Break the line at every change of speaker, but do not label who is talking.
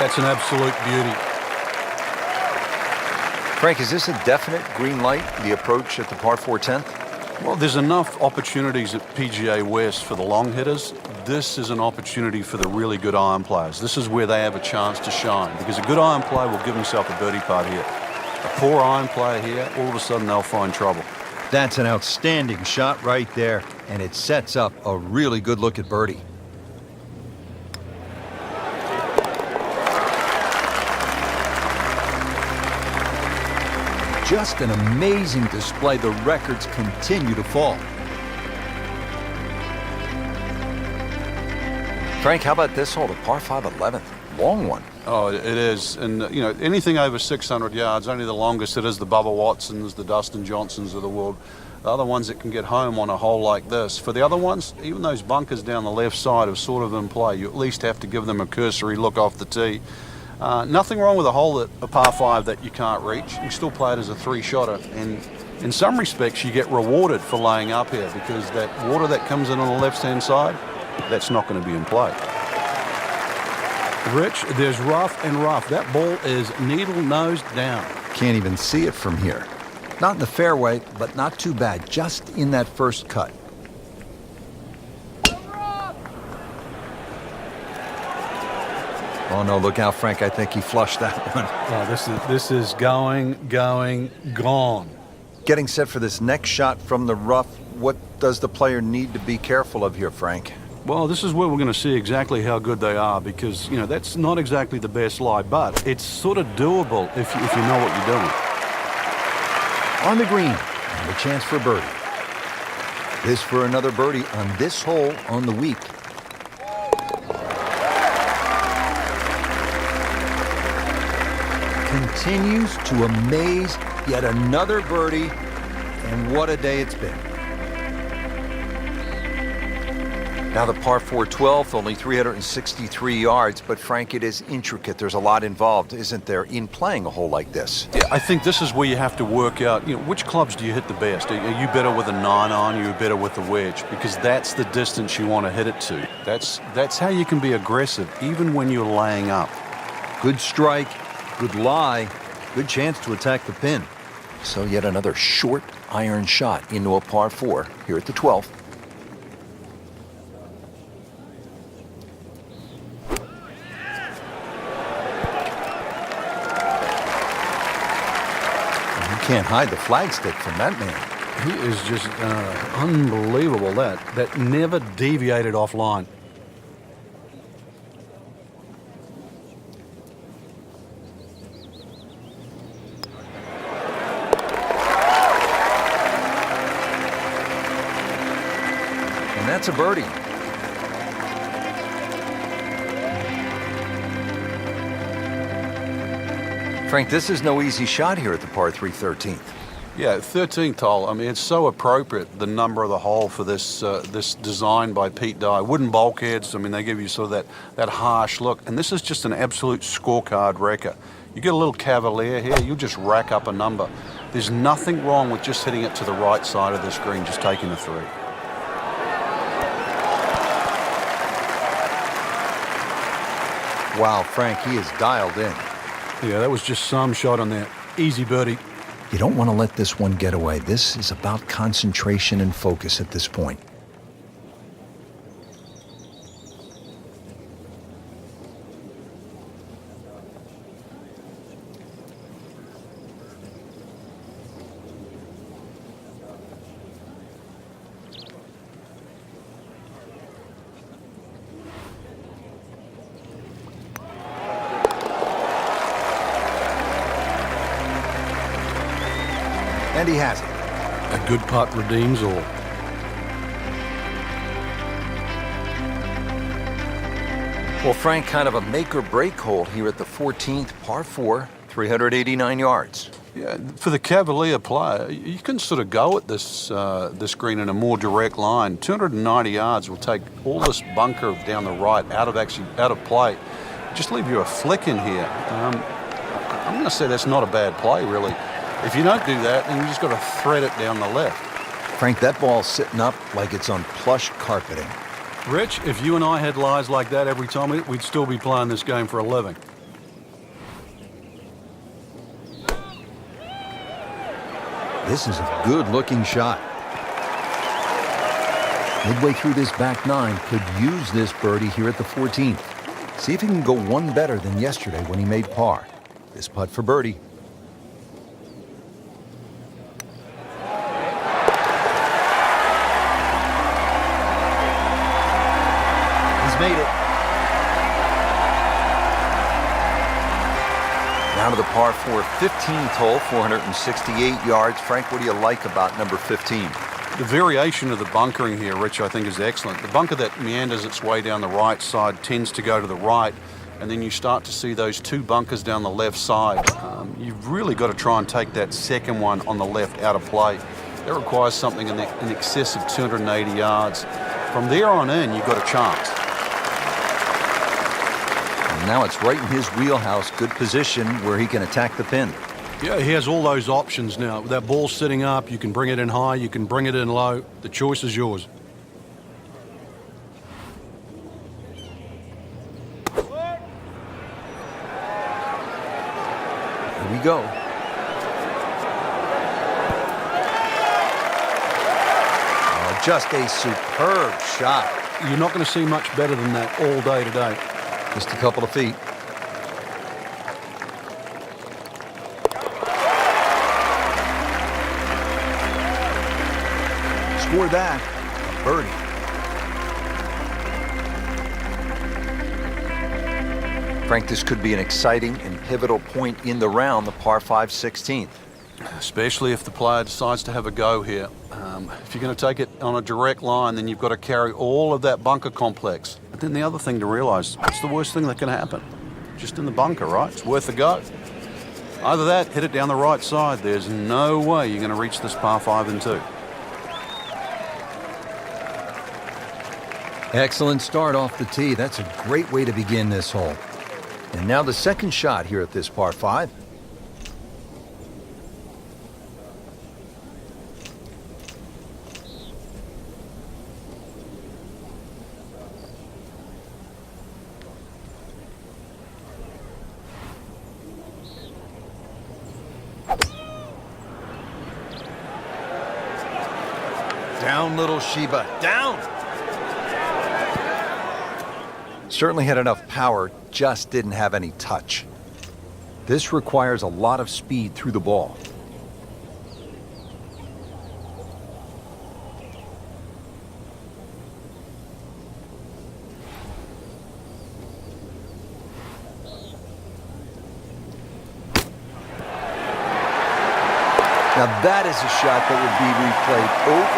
That's an absolute beauty.
Frank, is this a definite green light, the approach at the par 4 10th?
Well, there's enough opportunities at PGA West for the long hitters. This is an opportunity for the really good iron players. This is where they have a chance to shine, because a good iron player will give himself a birdie putt here. A poor iron player here, all of a sudden they'll find trouble.
That's an outstanding shot right there, and it sets up a really good look at birdie. Just an amazing display. The records continue to fall.
Frank, how about this hole, the par 5 11th? Long one.
Oh, it is. And, you know, anything over 600 yards, only the longest it is the Bubba Watsons, the Dustin Johnsons of the world. The other ones that can get home on a hole like this. For the other ones, even those bunkers down the left side are sort of in play. You at least have to give them a cursory look off the tee. Nothing wrong with a hole at a par 5 that you can't reach. You can still play it as a 3-shotter. And in some respects, you get rewarded for laying up here, because that water that comes in on the left-hand side, that's not going to be in play. Rich, there's rough and rough. That ball is needle-nosed down.
Can't even see it from here. Not in the fairway, but not too bad. Just in that first cut. Oh, no, look out, Frank. I think he flushed that one.
Oh, this is going, gone.
Getting set for this next shot from the rough, what does the player need to be careful of here, Frank?
Well, this is where we're going to see exactly how good they are, because, you know, that's not exactly the best lie, but it's sort of doable if you know what you're doing.
On the green, and a chance for birdie. This for another birdie on this hole on the week. Continues to amaze, yet another birdie, and what a day it's been.
Now the par 4 12th, only 363 yards, but Frank, it is intricate. There's a lot involved, isn't there, in playing a hole like this?
Yeah, I think this is where you have to work out, you know, which clubs do you hit the best? Are you better with a 9-iron? Are you better with the wedge? Because that's the distance you want to hit it to. That's how you can be aggressive, even when you're laying up.
Good strike, good lie, good chance to attack the pin.
So yet another short iron shot into a par 4 here at the 12th.
Can't hide the flagstick from that man.
He is just unbelievable. That never deviated offline.
And that's a birdie.
Frank, this is no easy shot here at the par 3 13th.
Yeah, 13th hole. I mean, it's so appropriate, the number of the hole for this this design by Pete Dye. Wooden bulkheads. I mean, they give you sort of that harsh look. And this is just an absolute scorecard wrecker. You get a little cavalier here, you'll just rack up a number. There's nothing wrong with just hitting it to the right side of the screen, just taking a 3.
Wow, Frank, he is dialed in.
Yeah, that was just some shot on there. Easy birdie.
You don't want to let this one get away. This is about concentration and focus at this point. And he has it.
A good putt redeems all.
Well, Frank, kind of a make-or-break hole here at the 14th, par 4, 389 yards.
Yeah, for the cavalier player, you can sort of go at this this green in a more direct line. 290 yards will take all this bunker down the right out of play. Just leave you a flick in here. I'm going to say that's not a bad play, really. If you don't do that, then you just got to thread it down the left.
Frank, that ball's sitting up like it's on plush carpeting.
Rich, if you and I had lies like that every time, we'd still be playing this game for a living.
This is a good-looking shot. Midway through this back nine, could use this birdie here at the 14th. See if he can go one better than yesterday when he made par. This putt for birdie. He's made it.
Now to the par 4 15th hole, 468 yards. Frank, what do you like about number 15?
The variation of the bunkering here, Rich, I think is excellent. The bunker that meanders its way down the right side tends to go to the right, and then you start to see those two bunkers down the left side. You've really got to try and take that second one on the left out of play. That requires something in excess of 280 yards. From there on in, you've got a chance.
And now it's right in his wheelhouse. Good position where he can attack the pin.
Yeah, he has all those options now. With that ball sitting up, you can bring it in high, you can bring it in low. The choice is yours.
Here we go. Oh, just a superb shot.
You're not going to see much better than that all day today.
Just a couple of feet. Score that, a birdie.
Frank, this could be an exciting and pivotal point in the round, the par 5 16th.
Especially if the player decides to have a go here. If you're going to take it on a direct line, then you've got to carry all of that bunker complex. But then the other thing to realize, what's the worst thing that can happen? Just in the bunker, right? It's worth a go. Either that, hit it down the right side. There's no way you're going to reach this par 5 and 2.
Excellent start off the tee. That's a great way to begin this hole. And now the second shot here at this par 5. Down, little Sheba, down. Certainly had enough power, just didn't have any touch. This requires a lot of speed through the ball. Now that is a shot that would be replayed over